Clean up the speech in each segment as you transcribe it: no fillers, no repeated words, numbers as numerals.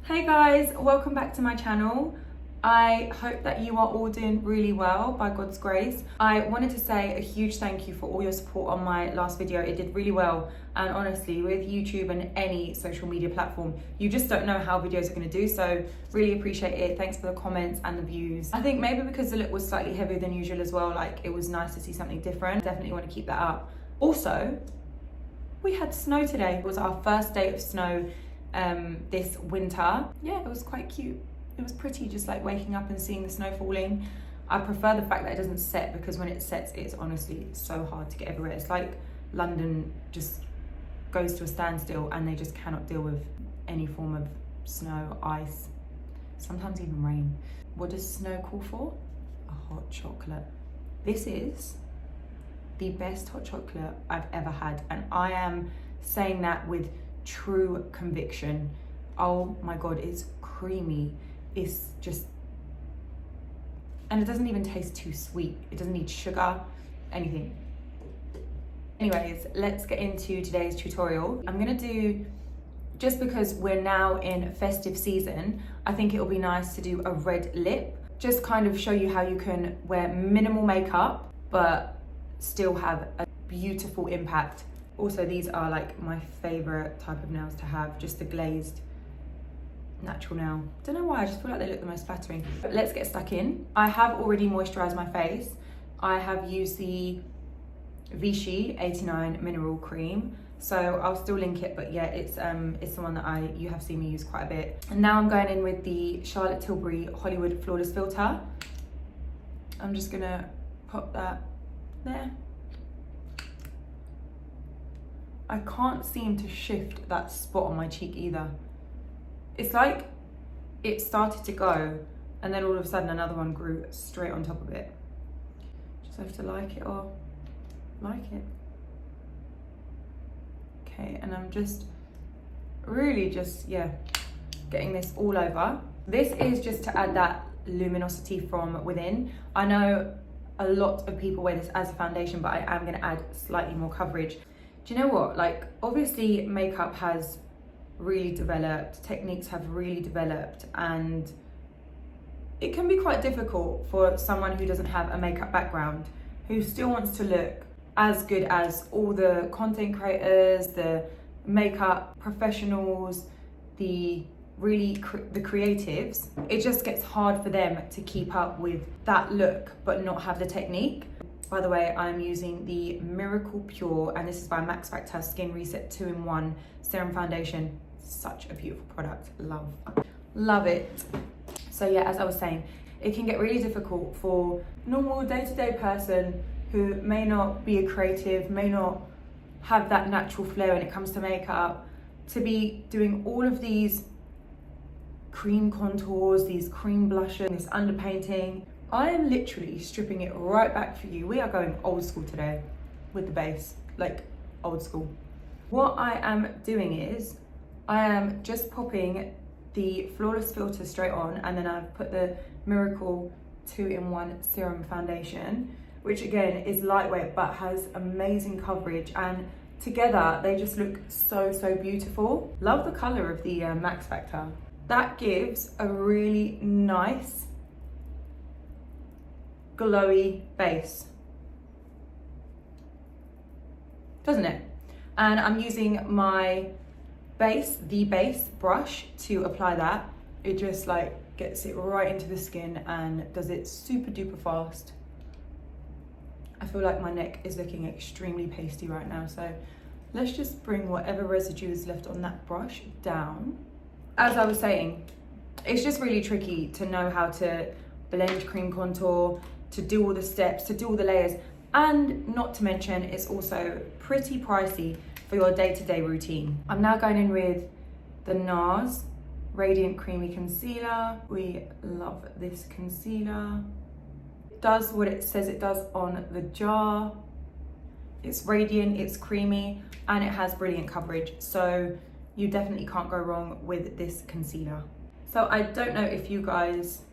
Hey guys, welcome back to my channel. I hope that you are all doing really well by God's grace. I wanted to say a huge thank you for all your support on my last video. It did really well, and honestly with YouTube and any social media platform, you just don't know how videos are going to do, so really appreciate it. Thanks for the comments and the views. I think maybe because the look was slightly heavier than usual as well, like it was nice to see something different. Definitely want to keep that up. Also, we had snow today. It was our first day of snow this winter. Yeah, it was quite cute. It was pretty, just like waking up and seeing the snow falling. I prefer the fact that it doesn't set, because when it sets, it's honestly so hard to get everywhere. It's like London just goes to a standstill and they just cannot deal with any form of snow, ice, sometimes even rain. What does snow call for? A hot chocolate. This is the best hot chocolate I've ever had, and I am saying that with true conviction. Oh my god, it's creamy. It's just, and it doesn't even taste too sweet. It doesn't need sugar, anything. Anyways, let's get into today's tutorial. I'm gonna do, just because we're now in festive season, I think it'll be nice to do a red lip. Just kind of show you how you can wear minimal makeup but still have a beautiful impact. Also, these are like my favorite type of nails to have, just the glazed natural nail. Don't know why, I just feel like they look the most flattering. But let's get stuck in. I have already moisturized my face. I have used the Vichy 89 mineral cream, so I'll still link it, but yeah, it's the one that you have seen me use quite a bit. And now I'm going in with the Charlotte Tilbury Hollywood Flawless Filter. I'm just gonna pop that there. I can't seem to shift that spot on my cheek either. It's like it started to go and then all of a sudden another one grew straight on top of it. Just have to like it or like it. Okay, and I'm just really yeah, getting this all over. This is just to add that luminosity from within. I know a lot of people wear this as a foundation, but I am gonna add slightly more coverage. Do you know what, like obviously makeup has really developed, techniques have really developed, and it can be quite difficult for someone who doesn't have a makeup background, who still wants to look as good as all the content creators, the makeup professionals, the creatives. It just gets hard for them to keep up with that look but not have the technique. By the way, I'm using the Miracle Pure, and this is by Max Factor Skin Reset 2-in-1 Serum Foundation. Such a beautiful product, love it. So yeah, as I was saying, it can get really difficult for normal day-to-day person who may not be a creative, may not have that natural flair when it comes to makeup, to be doing all of these cream contours, these cream blushes, this underpainting. I am literally stripping it right back for you. We are going old school today with the base, like old school. What I am doing is, I am just popping the Flawless Filter straight on, and then I've put the Miracle 2-in-1 Serum Foundation, which again is lightweight but has amazing coverage, and together they just look so beautiful. Love the color of the Max Factor. That gives a really nice glowy base, doesn't it? And I'm using my the base brush to apply that. It just like gets it right into the skin and does it super duper fast. I feel like my neck is looking extremely pasty right now, so let's just bring whatever residue is left on that brush down. As I was saying, it's just really tricky to know how to blend cream contour, to do all the steps, to do all the layers, and not to mention it's also pretty pricey for your day-to-day routine. I'm now going in with the NARS Radiant Creamy Concealer. We love this concealer. It does what it says it does on the jar. It's radiant, it's creamy, and it has brilliant coverage, so you definitely can't go wrong with this concealer. So I don't know if you guys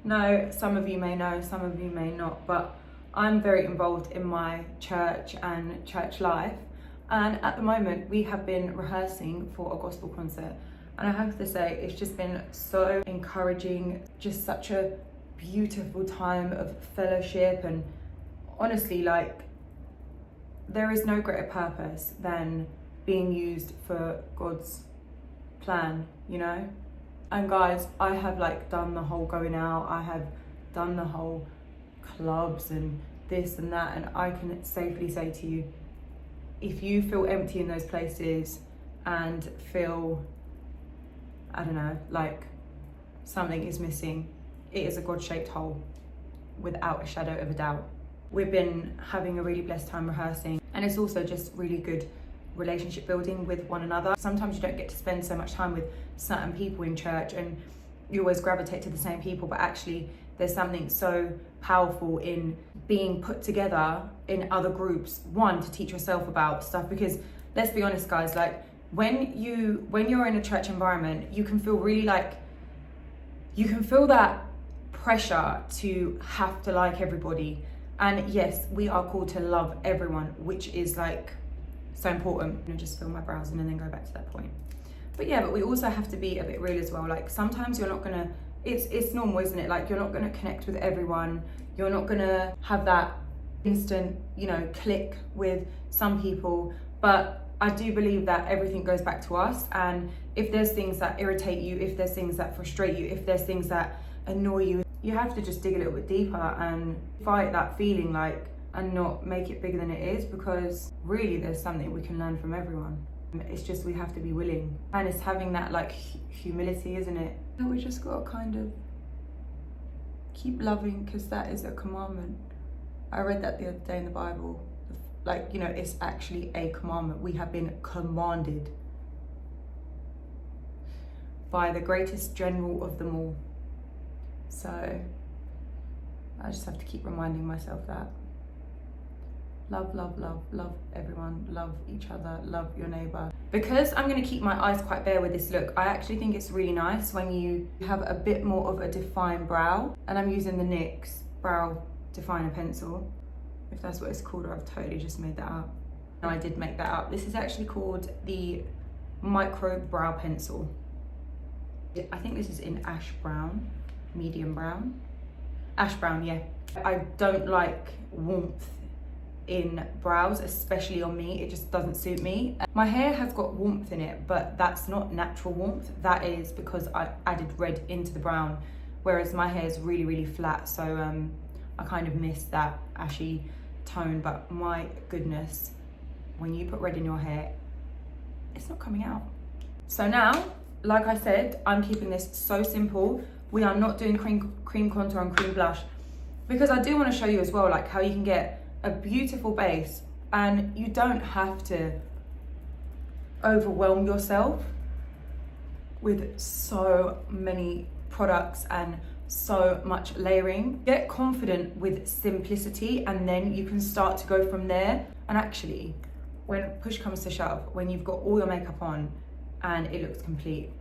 know, some of you may know, some of you may not, but I'm very involved in my church and church life, and at the moment we have been rehearsing for a gospel concert, And I have to say, it's just been so encouraging, just such a beautiful time of fellowship. And honestly, like, there is no greater purpose than being used for God's plan, you know? And guys, I have like done the whole going out, I have done the whole clubs and this and that, and I can safely say to you, if you feel empty in those places and feel, I don't know, like something is missing, it is a God-shaped hole, without a shadow of a doubt. We've been having a really blessed time rehearsing, and it's also just really good relationship building with one another. Sometimes you don't get to spend so much time with certain people in church and you always gravitate to the same people, but actually there's something so powerful in being put together in other groups, one, to teach yourself about stuff, because let's be honest guys, like when you're in a church environment, you can feel really like, you can feel that pressure to have to like everybody. And yes, we are called to love everyone, which is like so important. I'm gonna just fill my brows in and then go back to that point. But yeah, but we also have to be a bit real as well. Like sometimes you're not gonna, it's normal, isn't it? Like you're not gonna connect with everyone. You're not gonna have that instant, you know, click with some people. But I do believe that everything goes back to us. And if there's things that irritate you, if there's things that frustrate you, if there's things that annoy you, you have to just dig a little bit deeper and fight that feeling, like, and not make it bigger than it is, because really there's something we can learn from everyone. It's just we have to be willing, and it's having that like humility, isn't it? And we just gotta kind of keep loving, because that is a commandment. I read that the other day in the Bible, like, you know, it's actually a commandment. We have been commanded by the greatest general of them all. So I just have to keep reminding myself that. Love, love, love, love everyone, love each other, love your neighbor. Because I'm gonna keep my eyes quite bare with this look, I actually think it's really nice when you have a bit more of a defined brow. And I'm using the NYX Brow Definer Pencil, if that's what it's called, or I've totally just made that up. No, I did make that up. This is actually called the Micro Brow Pencil. I think this is in ash brown, medium brown. Ash brown, yeah. I don't like warmth in brows, especially on me. It just doesn't suit me. My hair has got warmth in it, but that's not natural warmth. That is because I added red into the brown, whereas my hair is really, really flat. So I kind of miss that ashy tone, but my goodness, when you put red in your hair, it's not coming out. So now, like I said, I'm keeping this so simple. We are not doing cream contour and cream blush, because I do want to show you as well, like how you can get a beautiful base and you don't have to overwhelm yourself with so many products and so much layering. Get confident with simplicity, and then you can start to go from there. And actually, when push comes to shove, when you've got all your makeup on and it looks complete,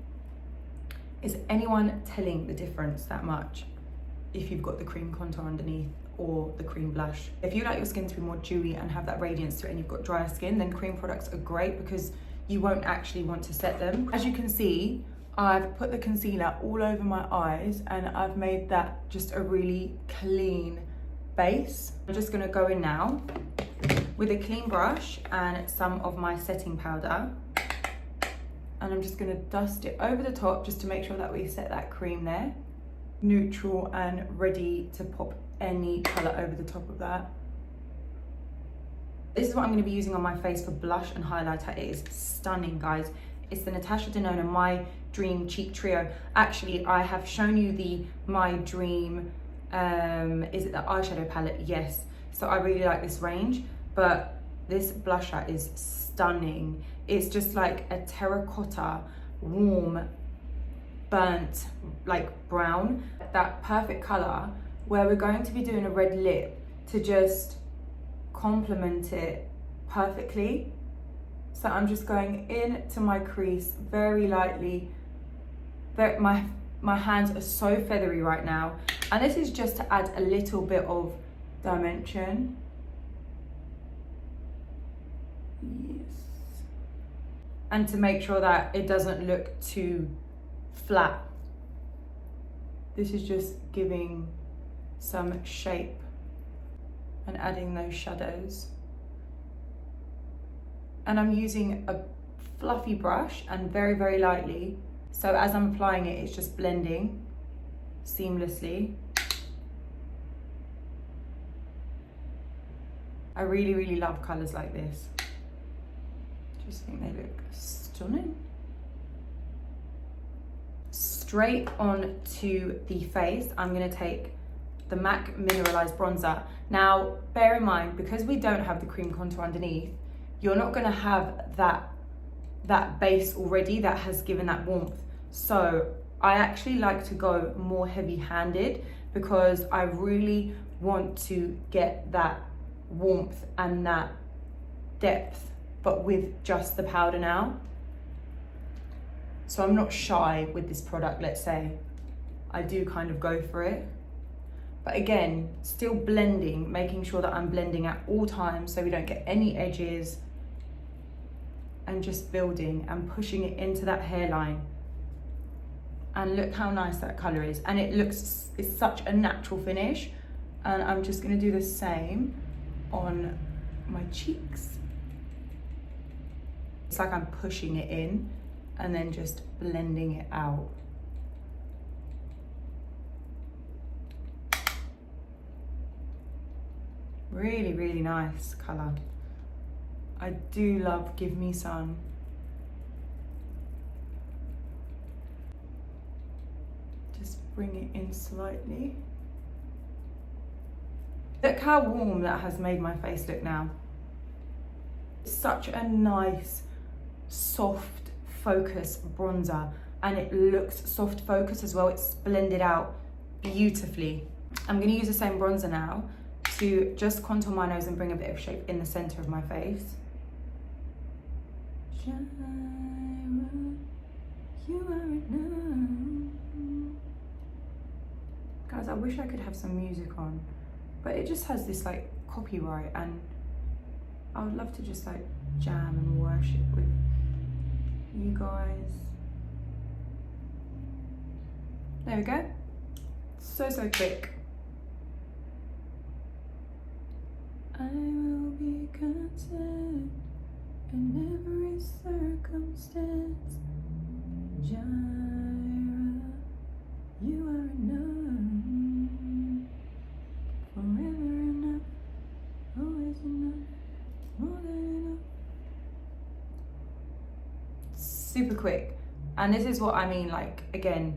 is anyone telling the difference that much if you've got the cream contour underneath or the cream blush? If you like your skin to be more dewy and have that radiance to it and you've got drier skin, then cream products are great because you won't actually want to set them. As you can see, I've put the concealer all over my eyes and I've made that just a really clean base. I'm just gonna go in now with a clean brush and some of my setting powder. And I'm just gonna dust it over the top just to make sure that we set that cream there. Neutral and ready to pop any color over the top of that. This is what I'm gonna be using on my face for blush and highlighter. It is stunning, guys. It's the Natasha Denona My Dream Cheek Trio. Actually, I have shown you the My Dream, is it the eyeshadow palette? Yes. So I really like this range, but this blusher is stunning. It's just like a terracotta, warm, burnt, like brown. That perfect color where we're going to be doing a red lip to just complement it perfectly. So I'm just going into my crease very lightly. My hands are so feathery right now. And this is just to add a little bit of dimension. Yes. and to make sure that it doesn't look too flat. This is just giving some shape and adding those shadows. And I'm using a fluffy brush and very, very lightly. So as I'm applying it, it's just blending seamlessly. I really, really love colors like this. Just think they look stunning. Straight on to the face, I'm gonna take the MAC Mineralized Bronzer. Now, bear in mind, because we don't have the cream contour underneath, you're not gonna have that base already that has given that warmth. So I actually like to go more heavy-handed because I really want to get that warmth and that depth, but with just the powder now. So I'm not shy with this product, let's say. I do kind of go for it. But again, still blending, making sure that I'm blending at all times so we don't get any edges, and just building and pushing it into that hairline. And look how nice that color is. And it looks, it's such a natural finish. And I'm just gonna do the same on my cheeks. It's like I'm pushing it in and then just blending it out. Really, really nice color. I do love Give Me Sun. Just bring it in slightly. Look how warm that has made my face look now. It's such a nice, soft focus bronzer, and it looks soft focus as well. It's blended out beautifully. I'm gonna use the same bronzer now to just contour my nose and bring a bit of shape in the center of my face. Gyra, you are enough. Guys, I wish I could have some music on, but it just has this like copyright, and I would love to just like jam and worship with you guys. There we go. So quick. I will be content in every circumstance. Gyra, you are enough. Forever enough, always enough, more than enough. Super quick. And this is what I mean, like, again,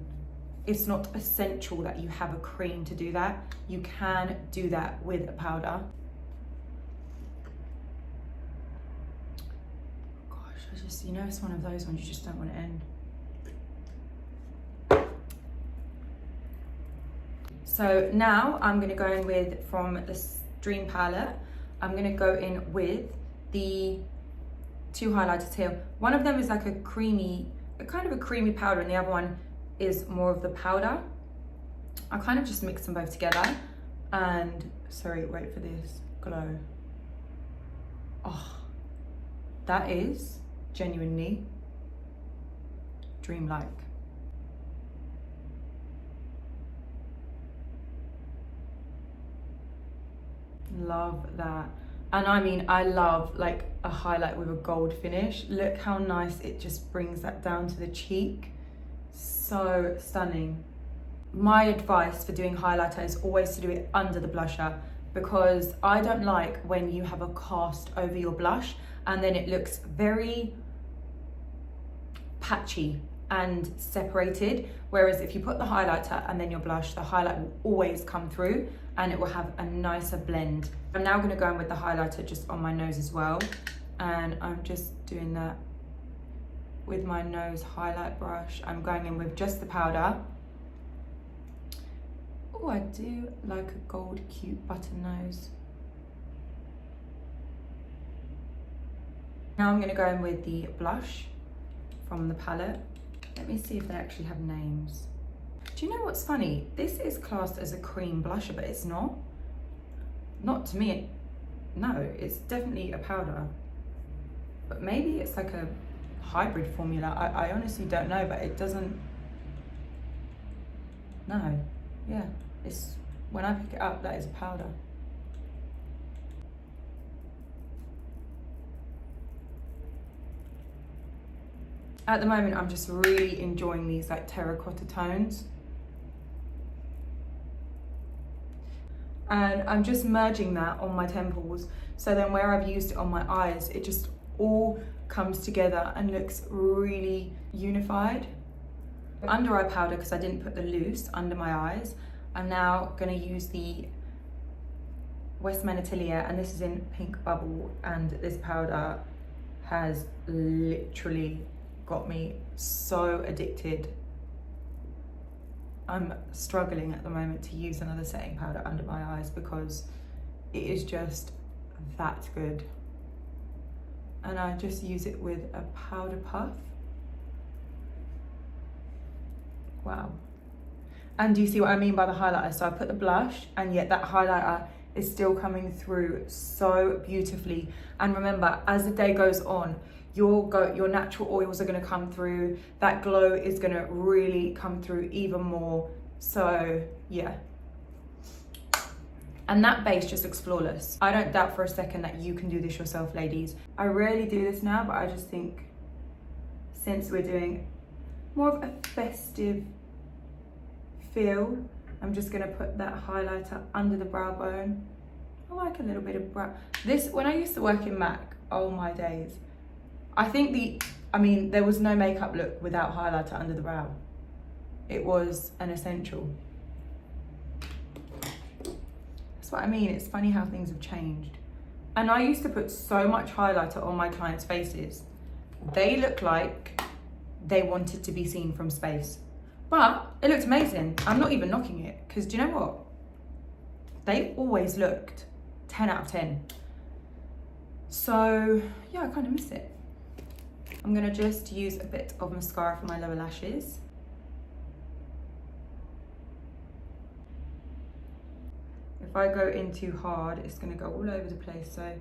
it's not essential that you have a cream to do that. You can do that with a powder. You know, it's one of those ones you just don't want to end. So now I'm going to go in with, from the Dream palette, I'm going to go in with the two highlighters here. One of them is like a creamy, kind of a creamy powder, and the other one is more of the powder. I kind of just mix them both together, and sorry, wait for this glow. Oh, that is genuinely dreamlike. Love that. And I mean, I love like a highlight with a gold finish. Look how nice it just brings that down to the cheek. So stunning. My advice for doing highlighter is always to do it under the blusher, because I don't like when you have a cast over your blush and then it looks very patchy and separated, whereas if you put the highlighter and then your blush, the highlight will always come through and it will have a nicer blend. I'm now going to go in with the highlighter just on my nose as well, and I'm just doing that with my nose highlight brush. I'm going in with just the powder. Oh, I do like a gold cute button nose. Now I'm going to go in with the blush from the palette. Let me see if they actually have names. Do you know what's funny? This is classed as a cream blusher, but it's not. Not to me. No, it's definitely a powder. But maybe it's like a hybrid formula. I honestly don't know, but it doesn't, no, yeah, it's, when I pick it up, that is a powder. At the moment, I'm just really enjoying these like terracotta tones. And I'm just merging that on my temples. So then where I've used it on my eyes, it just all comes together and looks really unified. Under eye powder, because I didn't put the loose under my eyes, I'm now gonna use the Westman Atelier, and this is in Pink Bubble, and this powder has literally got me so addicted. I'm struggling at the moment to use another setting powder under my eyes because it is just that good. And I just use it with a powder puff. Wow. And do you see what I mean by the highlighter? So I put the blush, and yet that highlighter is still coming through so beautifully. And remember, as the day goes on, your natural oils are going to come through. That glow is going to really come through even more. So yeah. And that base just looks flawless. I don't doubt for a second that you can do this yourself, ladies. I rarely do this now, but I just think since we're doing more of a festive feel, I'm just gonna put that highlighter under the brow bone. I like a little bit of brow. This, when I used to work in MAC, oh my days. I think there was no makeup look without highlighter under the brow. It was an essential. That's what I mean, it's funny how things have changed. And I used to put so much highlighter on my clients' faces. They looked like they wanted to be seen from space. But it looked amazing. I'm not even knocking it, because do you know what? They always looked 10 out of 10. So yeah, I kind of miss it. I'm gonna just use a bit of mascara for my lower lashes. If I go in too hard, it's gonna go all over the place. So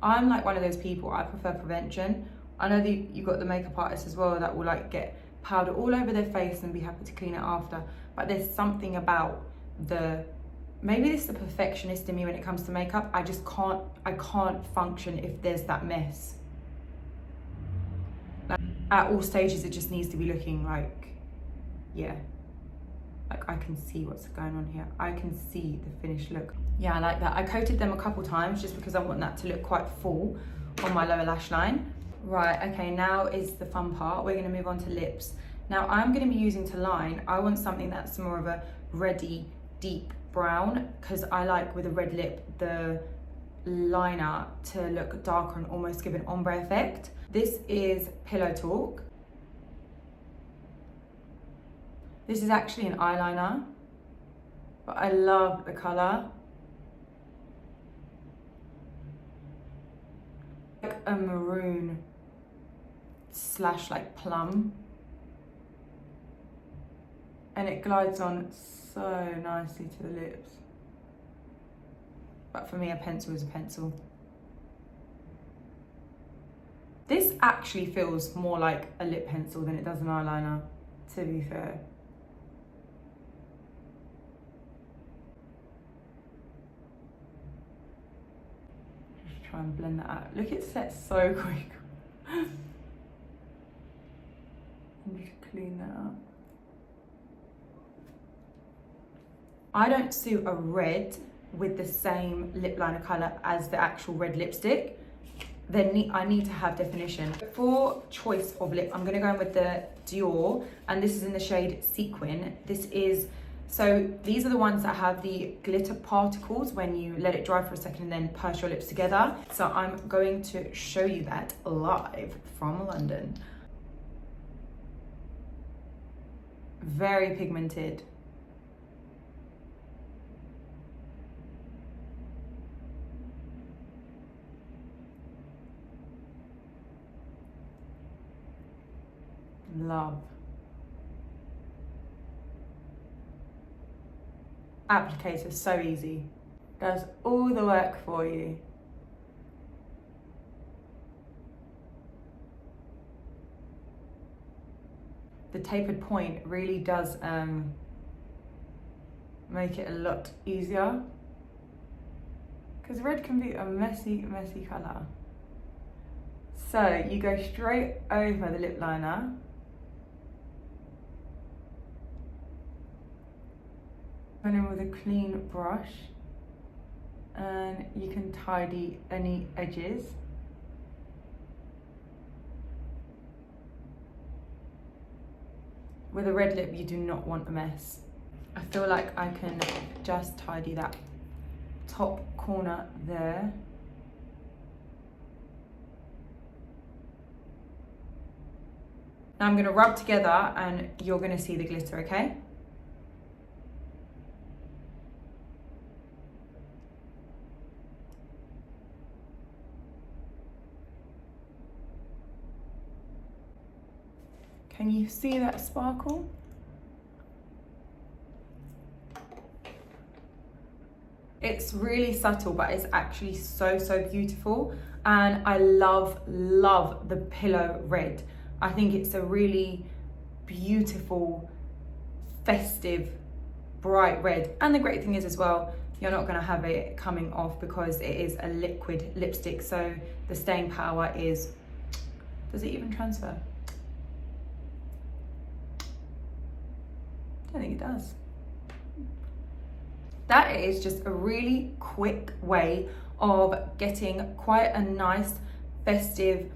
I'm like one of those people, I prefer prevention. I know that you got the makeup artists as well that will like get powder all over their face and be happy to clean it after. But there's something about maybe this is the perfectionist in me when it comes to makeup. I can't function if there's that mess. Like, at all stages, it just needs to be looking like, yeah. Like I can see what's going on here. I can see the finished look. Yeah, I like that. I coated them a couple times just because I want that to look quite full on my lower lash line. Right, okay, now is the fun part. We're gonna move on to lips. Now I'm gonna be using to line, I want something that's more of a reddy, deep brown, because I like with a red lip, the liner to look darker and almost give an ombre effect. This is Pillow Talk. This is actually an eyeliner, but I love the color. Like a maroon / like plum. And it glides on so nicely to the lips. But for me, a pencil is a pencil. This actually feels more like a lip pencil than it does an eyeliner, to be fair. Just try and blend that out. Look, it sets so quick. Just clean that up. I don't suit a red with the same lip liner colour as the actual red lipstick. I need to have definition. For choice of lip, I'm gonna go in with the Dior, and this is in the shade Sequin. So these are the ones that have the glitter particles when you let it dry for a second and then purse your lips together. So I'm going to show you that live from London. Very pigmented. Love. Applicator, so easy. Does all the work for you. the tapered point really does make it a lot easier, because red can be a messy colour. So you go straight over the lip liner, and in with a clean brush, and you can tidy any edges. With a red lip, you do not want a mess. I feel like I can just tidy that top corner there. Now I'm gonna rub together and you're gonna see the glitter, okay? Can you see that sparkle? It's really subtle, but it's actually so beautiful. And I love the pillow red. I think it's a really beautiful, festive, bright red. And the great thing is as well, you're not gonna have it coming off because it is a liquid lipstick. So the staying power is, does it even transfer? I think it does. That is just a really quick way of getting quite a nice, festive,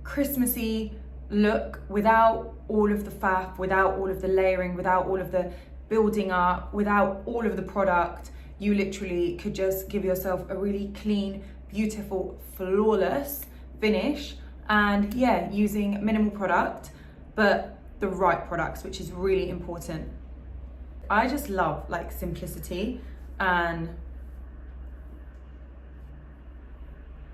Christmassy look without all of the faff, without all of the layering, without all of the building up, without all of the product. You literally could just give yourself a really clean, beautiful, flawless finish. And yeah, using minimal product, but the right products, which is really important. I just love like simplicity, and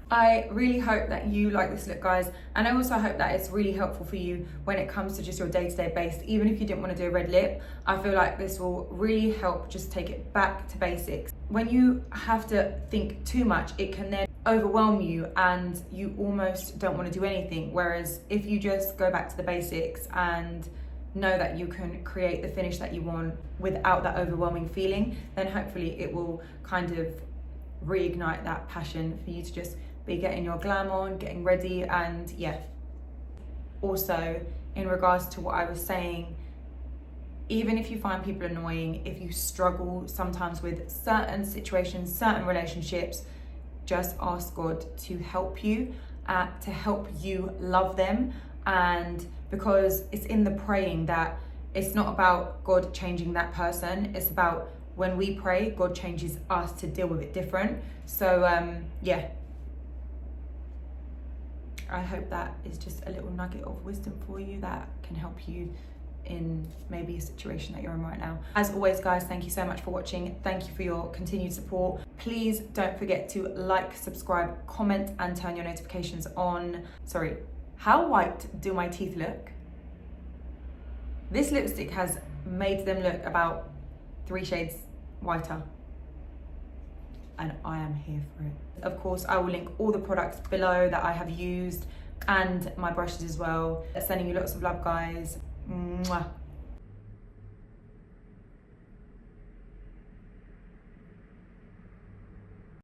I really hope that you like this look, guys. And I also hope that it's really helpful for you when it comes to just your day-to-day base. Even if you didn't want to do a red lip, I feel like this will really help just take it back to basics. When you have to think too much, it can then overwhelm you and you almost don't want to do anything. Whereas if you just go back to the basics and know that you can create the finish that you want without that overwhelming feeling, then hopefully it will kind of reignite that passion for you to just be getting your glam on, getting ready. And yeah, also in regards to what I was saying, even if you find people annoying, if you struggle sometimes with certain situations, certain relationships, just ask God to help you love them. And because it's in the praying that it's not about God changing that person, it's about when we pray, God changes us to deal with it different. So yeah, I hope that is just a little nugget of wisdom for you that can help you in maybe a situation that you're in right now. As always, guys, thank you so much for watching. Thank you for your continued support. Please don't forget to like, subscribe, comment, and turn your notifications on. Sorry, how white do my teeth look? This lipstick has made them look about 3 shades whiter, and I am here for it. Of course, I will link all the products below that I have used and my brushes as well. Sending you lots of love, guys. Mwah.